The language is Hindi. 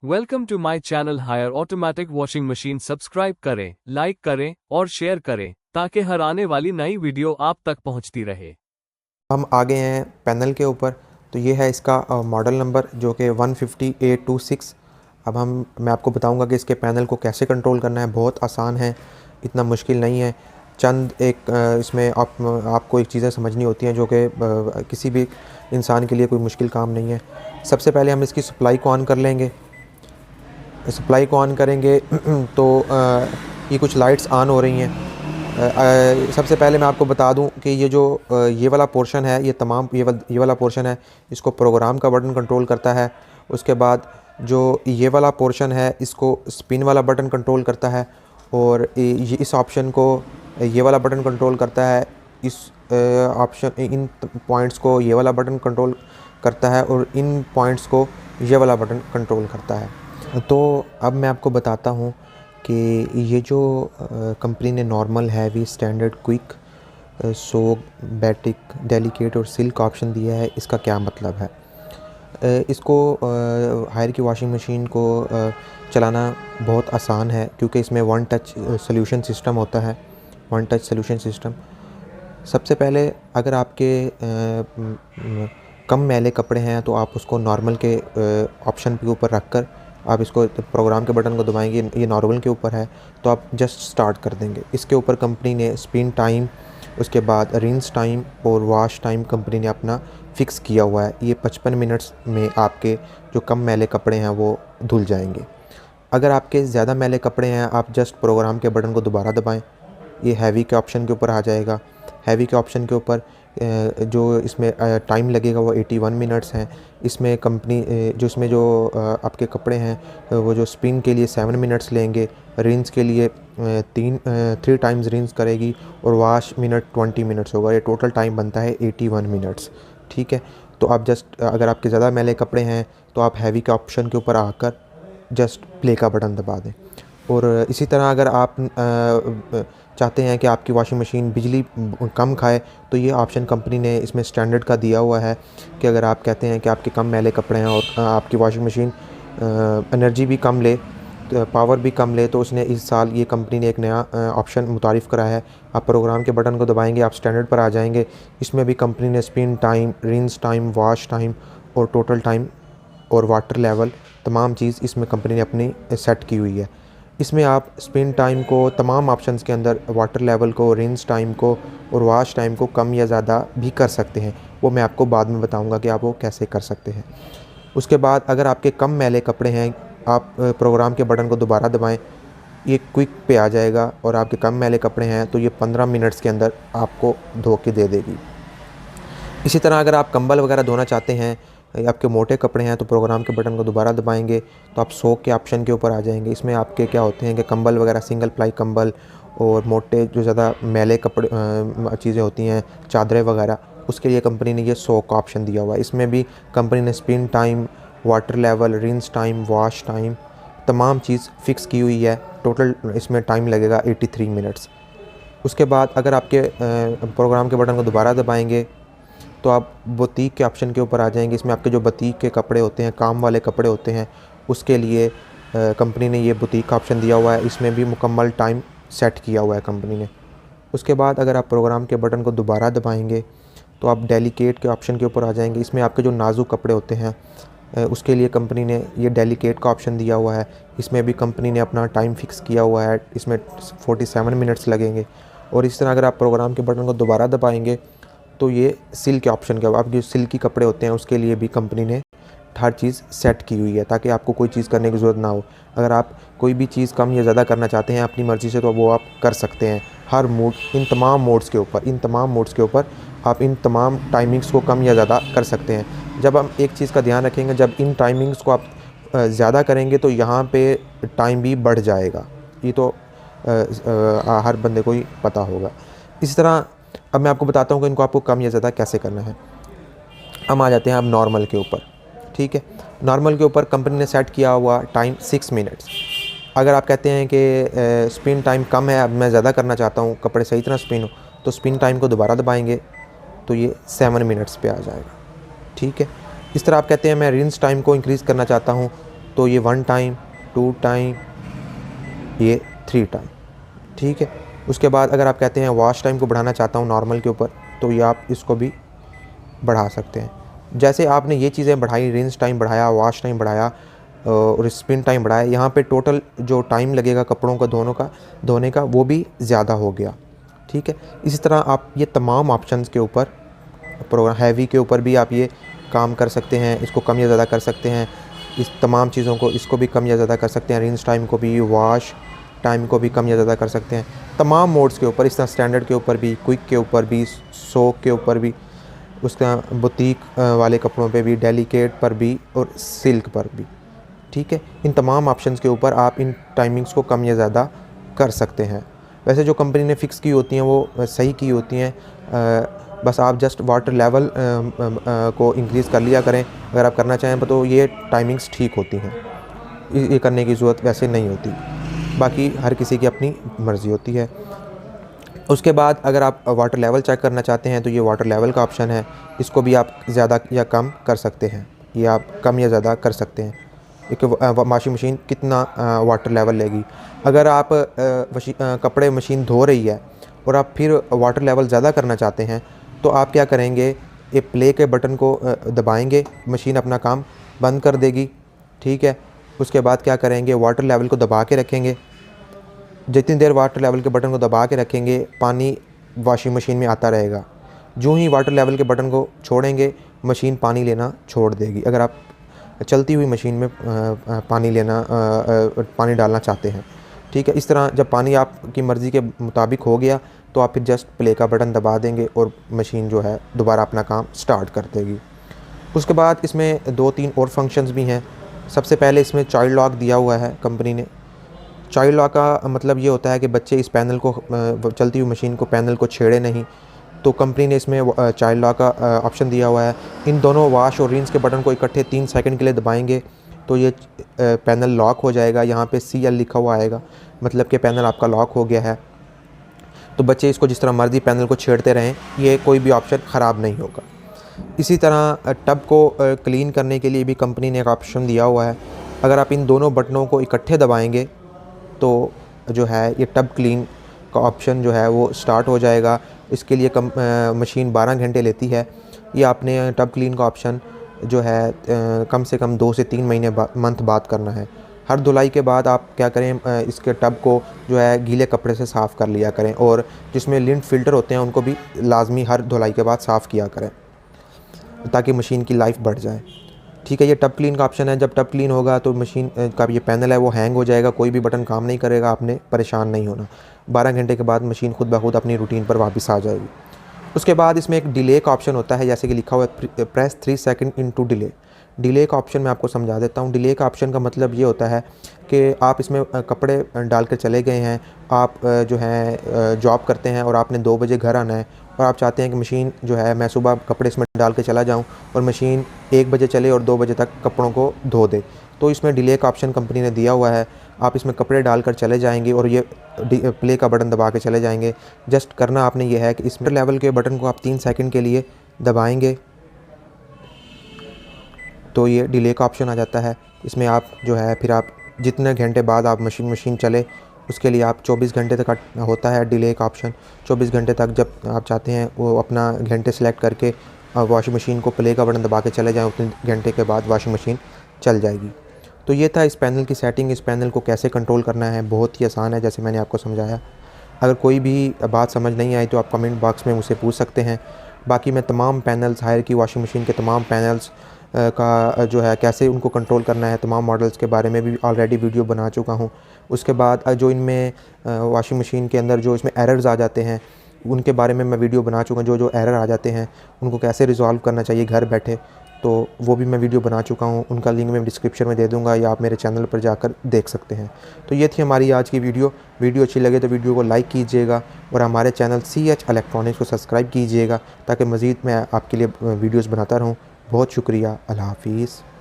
Welcome to my channel Haier automatic washing machine. Subscribe करें, लाइक करें और शेयर करें ताकि हर आने वाली नई वीडियो आप तक पहुंचती रहे। हम आ गए हैं पैनल के ऊपर। तो ये है इसका मॉडल नंबर जो कि 150A26। अब मैं आपको बताऊंगा कि इसके पैनल को कैसे कंट्रोल करना है। बहुत आसान है, इतना मुश्किल नहीं है। चंद इसमें आपको एक चीज़ें समझनी होती हैं जो कि किसी भी इंसान के लिए कोई मुश्किल काम नहीं है। सबसे पहले हम इसकी सप्लाई को ऑन कर लेंगे। सप्लाई को ऑन करेंगे तो ये कुछ लाइट्स ऑन हो रही हैं। सबसे पहले मैं आपको बता दूं कि ये वाला पोर्शन है, ये वाला पोर्शन है, इसको प्रोग्राम का बटन कंट्रोल करता है। उसके बाद जो ये वाला पोर्शन है इसको स्पिन वाला बटन कंट्रोल करता है, और ये इस ऑप्शन को ये वाला बटन कंट्रोल करता है। इस इन पॉइंट्स को ये वाला बटन कंट्रोल करता है, और इन पॉइंट्स को ये वाला बटन कंट्रोल करता है। तो अब मैं आपको बताता हूँ कि ये जो कंपनी ने नॉर्मल, हैवी, स्टैंडर्ड, क्विक, सोग, बैटिक, डेलिकेट और सिल्क ऑप्शन दिया है, इसका क्या मतलब है। इसको हायर की वॉशिंग मशीन को चलाना बहुत आसान है, क्योंकि इसमें वन टच सॉल्यूशन सिस्टम होता है। वन टच सॉल्यूशन सिस्टम सबसे पहले, अगर आपके कम मैले कपड़े हैं तो आप उसको नॉर्मल के ऑप्शन के ऊपर रख कर आप इसको प्रोग्राम के बटन को दबाएंगे। ये नॉर्मल के ऊपर है तो आप जस्ट स्टार्ट कर देंगे। इसके ऊपर कंपनी ने स्पिन टाइम, उसके बाद रिंस टाइम और वॉश टाइम कंपनी ने अपना फ़िक्स किया हुआ है। ये 55 मिनट्स में आपके जो कम मैले कपड़े हैं वो धुल जाएंगे। अगर आपके ज़्यादा मैले कपड़े हैं, आप जस्ट प्रोग्राम के बटन को दोबारा दबाएं, ये हैवी के ऑप्शन के ऊपर आ जाएगा। हैवी के ऑप्शन के ऊपर जो इसमें टाइम लगेगा वो 81 मिनट्स हैं। इसमें कंपनी जो आपके कपड़े हैं वो जो स्पिन के लिए 7 मिनट्स लेंगे, रिंस के लिए 3 टाइम्स रिंस करेगी, और वॉश मिनट 20 मिनट्स होगा। ये टोटल टाइम बनता है 81 मिनट्स। ठीक है, तो आप जस्ट अगर आपके ज़्यादा मैले कपड़े हैं तो आप हैवी के ऑप्शन के ऊपर आकर जस्ट प्ले का बटन दबा दें। और इसी तरह अगर आप चाहते हैं कि आपकी वॉशिंग मशीन बिजली कम खाए, तो ये ऑप्शन कंपनी ने इसमें स्टैंडर्ड का दिया हुआ है कि अगर आप कहते हैं कि आपके कम मैले कपड़े हैं और आपकी वॉशिंग मशीन एनर्जी भी कम ले, तो पावर भी कम ले, तो उसने इस साल ये कंपनी ने एक नया ऑप्शन मुतारिफ़ करा है। आप प्रोग्राम के बटन को दबाएंगे, आप स्टैंडर्ड पर आ जाएंगे। इसमें भी कंपनी ने spin time, rinse time, wash time और टोटल टाइम और वाटर लेवल, तमाम चीज़ इसमें कंपनी ने अपनी सेट की हुई है। इसमें आप स्पिन टाइम को, तमाम ऑप्शंस के अंदर वाटर लेवल को, रिंस टाइम को और वॉश टाइम को कम या ज़्यादा भी कर सकते हैं। वो मैं आपको बाद में बताऊंगा कि आप वो कैसे कर सकते हैं। उसके बाद अगर आपके कम मैले कपड़े हैं, आप प्रोग्राम के बटन को दोबारा दबाएं, ये क्विक पे आ जाएगा। और आपके कम मैले कपड़े हैं तो ये 15 मिनट्स के अंदर आपको धो के दे देगी। इसी तरह अगर आप कंबल वगैरह धोना चाहते हैं, आपके मोटे कपड़े हैं, तो प्रोग्राम के बटन को दोबारा दबाएंगे तो आप सोक के ऑप्शन के ऊपर आ जाएंगे। इसमें आपके क्या होते हैं कि कंबल वगैरह, सिंगल प्लाई कंबल और मोटे जो ज़्यादा मैले कपड़े चीज़ें होती हैं, चादरें वगैरह, उसके लिए कंपनी ने ये सोक का ऑप्शन दिया हुआ है। इसमें भी कंपनी ने spin time, water level, rinse time, wash time, तमाम चीज़ फ़िक्स की हुई है। टोटल इसमें टाइम लगेगा 83 मिनट्स। उसके बाद अगर आपके प्रोग्राम के बटन को दोबारा दबाएंगे तो आप बुटीक के ऑप्शन के ऊपर आ जाएंगे। इसमें आपके जो बुटीक के कपड़े होते हैं, काम वाले कपड़े होते हैं, उसके लिए कंपनी ने ये बुटीक का ऑप्शन दिया हुआ है। इसमें भी मुकम्मल टाइम सेट किया हुआ है कंपनी ने। उसके बाद अगर आप प्रोग्राम के बटन को दोबारा दबाएंगे तो आप डेलिकेट के ऑप्शन के ऊपर आ जाएंगे। इसमें आपके जो नाजुक कपड़े होते हैं उसके लिए कंपनी ने ये डेलिकेट का ऑप्शन दिया हुआ है। इसमें भी कंपनी ने अपना टाइम फ़िक्स किया हुआ है, इसमें 47 मिनट्स लगेंगे। और इस तरह अगर आप प्रोग्राम के बटन को दोबारा दबाएंगे तो ये सिल्क के ऑप्शन के, आप जो सिल्की कपड़े होते हैं उसके लिए भी कंपनी ने हर चीज़ सेट की हुई है, ताकि आपको कोई चीज़ करने की ज़रूरत ना हो। अगर आप कोई भी चीज़ कम या ज़्यादा करना चाहते हैं अपनी मर्ज़ी से, तो वो आप कर सकते हैं। हर मोड, इन तमाम मोड्स के ऊपर आप इन तमाम टाइमिंग्स को कम या ज़्यादा कर सकते हैं। जब हम एक चीज़ का ध्यान रखेंगे, जब इन टाइमिंग्स को आप ज़्यादा करेंगे तो यहाँ पे टाइम भी बढ़ जाएगा। ये तो हर बंदे को ही पता होगा। इस तरह अब मैं आपको बताता हूँ कि इनको आपको कम या ज़्यादा कैसे करना है। हम आ जाते हैं अब नॉर्मल के ऊपर। ठीक है, नॉर्मल के ऊपर कंपनी ने सेट किया हुआ टाइम 6 मिनट्स। अगर आप कहते हैं कि स्पिन टाइम कम है, अब मैं ज़्यादा करना चाहता हूँ, कपड़े सही तरह स्पिन हो, तो स्पिन टाइम को दोबारा दबाएंगे तो ये 7 मिनट्स पे आ जाएगा। ठीक है, इस तरह आप कहते हैं मैं रिंस टाइम को इंक्रीज़ करना चाहता हूँ, तो ये 1 टाइम, 2 टाइम, ये 3 टाइम, ठीक है। उसके बाद अगर आप कहते हैं वॉश टाइम को बढ़ाना चाहता हूँ नॉर्मल के ऊपर, तो ये आप इसको भी बढ़ा सकते हैं। जैसे आपने ये चीज़ें बढ़ाई, रिंस टाइम बढ़ाया, वॉश टाइम बढ़ाया और स्पिन टाइम बढ़ाया, यहाँ पे टोटल जो टाइम लगेगा कपड़ों का धोने का वो भी ज़्यादा हो गया, ठीक है। इसी तरह आप ये तमाम ऑप्शंस के ऊपर प्रोग्राम हैवी के ऊपर भी आप ये काम कर सकते हैं, इसको कम या ज़्यादा कर सकते हैं, इस तमाम चीज़ों को इसको भी कम या ज़्यादा कर सकते हैं, रिंस टाइम को भी, वॉश टाइम को भी कम या ज़्यादा कर सकते हैं, तमाम मोड्स के ऊपर। इस तरह स्टैंडर्ड के ऊपर भी, क्विक के ऊपर भी, सोक के ऊपर भी, उसका बुटीक वाले कपड़ों पे भी, डेलिकेट पर भी और सिल्क पर भी, ठीक है। इन तमाम ऑप्शंस के ऊपर आप इन टाइमिंग्स को कम या ज़्यादा कर सकते हैं। वैसे जो कंपनी ने फ़िक्स की होती हैं वो सही की होती हैं, बस आप जस्ट वाटर लेवल को इंक्रीज़ कर लिया करें अगर आप करना चाहें, तो ये टाइमिंग्स ठीक होती हैं, ये करने की ज़रूरत वैसे नहीं होती। बाकी हर किसी की अपनी मर्ज़ी होती है। उसके बाद अगर आप वाटर लेवल चेक करना चाहते हैं तो ये वाटर लेवल का ऑप्शन है, इसको भी आप ज़्यादा या कम कर सकते हैं, ये आप कम या ज़्यादा कर सकते हैं। एक वॉशिंग मशीन कितना वाटर लेवल लेगी। अगर आप कपड़े मशीन धो रही है और आप फिर वाटर लेवल ज़्यादा करना चाहते हैं तो आप क्या करेंगे, ये प्ले के बटन को दबाएंगे, मशीन अपना काम बंद कर देगी, ठीक है। उसके बाद क्या करेंगे, वाटर लेवल को दबा के रखेंगे। जितनी देर वाटर लेवल के बटन को दबा के रखेंगे पानी वॉशिंग मशीन में आता रहेगा। जो ही वाटर लेवल के बटन को छोड़ेंगे मशीन पानी लेना छोड़ देगी। अगर आप चलती हुई मशीन में पानी डालना चाहते हैं, ठीक है। इस तरह जब पानी आपकी मर्ज़ी के मुताबिक हो गया तो आप फिर जस्ट प्ले का बटन दबा देंगे और मशीन जो है दोबारा अपना काम स्टार्ट कर देगी। उसके बाद इसमें 2-3 और फंक्शंस भी हैं। सबसे पहले इसमें चाइल्ड लॉक दिया हुआ है कंपनी ने। चाइल्ड लॉक का मतलब ये होता है कि बच्चे इस पैनल को चलती हुई मशीन को पैनल को छेड़े नहीं, तो कंपनी ने इसमें चाइल्ड लॉक का ऑप्शन दिया हुआ है। इन दोनों वॉश और रिंस के बटन को इकट्ठे 3 सेकंड के लिए दबाएंगे तो ये पैनल लॉक हो जाएगा। यहाँ पे CL लिखा हुआ आएगा, मतलब कि पैनल आपका लॉक हो गया है। तो बच्चे इसको जिस तरह मर्ज़ी पैनल को छेड़ते रहें, ये कोई भी ऑप्शन ख़राब नहीं होगा। इसी तरह टब को क्लीन करने के लिए भी कंपनी ने एक ऑप्शन दिया हुआ है। अगर आप इन दोनों बटनों को इकट्ठे दबाएंगे तो जो है ये टब क्लीन का ऑप्शन जो है वो स्टार्ट हो जाएगा। इसके लिए मशीन 12 घंटे लेती है। ये आपने टब क्लीन का ऑप्शन जो है कम से कम 2 से 3 महीने मंथ बाद करना है। हर धुलाई के बाद आप क्या करें, इसके टब को जो है गीले कपड़े से साफ़ कर लिया करें और जिसमें लिंट फ़िल्टर होते हैं उनको भी लाजमी हर धुलाई के बाद साफ़ किया करें ताकि मशीन की लाइफ बढ़ जाए, ठीक है। ये टब क्लीन का ऑप्शन है। जब टब क्लीन होगा तो मशीन का ये पैनल है वो हैंग हो जाएगा, कोई भी बटन काम नहीं करेगा, आपने परेशान नहीं होना। 12 घंटे के बाद मशीन खुद ब खुद अपनी रूटीन पर वापस आ जाएगी। उसके बाद इसमें एक डिले का ऑप्शन होता है, जैसे कि लिखा हुआ है press 3 second into delay. Delay का ऑप्शन मैं आपको समझा देता हूँ। डिले का ऑप्शन का मतलब ये होता है कि आप इसमें कपड़े डाल कर चले गए हैं, आप जो है जॉब करते हैं और आपने 2 बजे घर आना है और आप चाहते हैं कि मशीन जो है मैं सुबह कपड़े इसमें डाल के चला जाऊं और मशीन 1 बजे चले और 2 बजे तक कपड़ों को धो दे, तो इसमें डिले का ऑप्शन कंपनी ने दिया हुआ है। आप इसमें कपड़े डालकर चले जाएंगे और ये प्ले का बटन दबा के चले जाएंगे। जस्ट करना आपने ये है कि इस लेवल के बटन को आप 3 सेकंड के लिए दबाएंगे तो ये डिले का ऑप्शन आ जाता है। इसमें आप जो है फिर आप जितने घंटे बाद आप मशीन चले उसके लिए आप 24 घंटे तक होता है डिले का ऑप्शन। 24 घंटे तक जब आप चाहते हैं वो अपना घंटे सेलेक्ट करके वॉशिंग मशीन को प्ले का बटन दबा के चले जाएँ, उतने घंटे के बाद वॉशिंग मशीन चल जाएगी। तो ये था इस पैनल की सेटिंग। इस पैनल को कैसे कंट्रोल करना है बहुत ही आसान है, जैसे मैंने आपको समझाया। अगर कोई भी बात समझ नहीं आई तो आप कमेंट बॉक्स में मुझसे पूछ सकते हैं। बाकी मैं तमाम पैनल्स, हायर की वॉशिंग मशीन के तमाम पैनल्स का जो है कैसे उनको कंट्रोल करना है, तमाम मॉडल्स के बारे में भी ऑलरेडी वीडियो बना चुका हूँ। उसके बाद जो इनमें वॉशिंग मशीन के अंदर जो इसमें एरर्स आ जाते हैं उनके बारे में मैं वीडियो बना चुका हूँ। जो एरर आ जाते हैं उनको कैसे रिज़ॉल्व करना चाहिए घर बैठे, तो वो भी मैं वीडियो बना चुका हूँ। उनका लिंक मैं डिस्क्रिप्शन में दे दूँगा या आप मेरे चैनल पर जाकर देख सकते हैं। तो ये थी हमारी आज की वीडियो अच्छी लगे तो वीडियो को लाइक कीजिएगा और हमारे चैनल CH इलेक्ट्रॉनिक्स को सब्सक्राइब कीजिएगा ताकि मज़ीद मैं आपके लिए वीडियोज़ बनाता रहूँ। बहुत शुक्रिया। अल्लाह हाफ़िज़।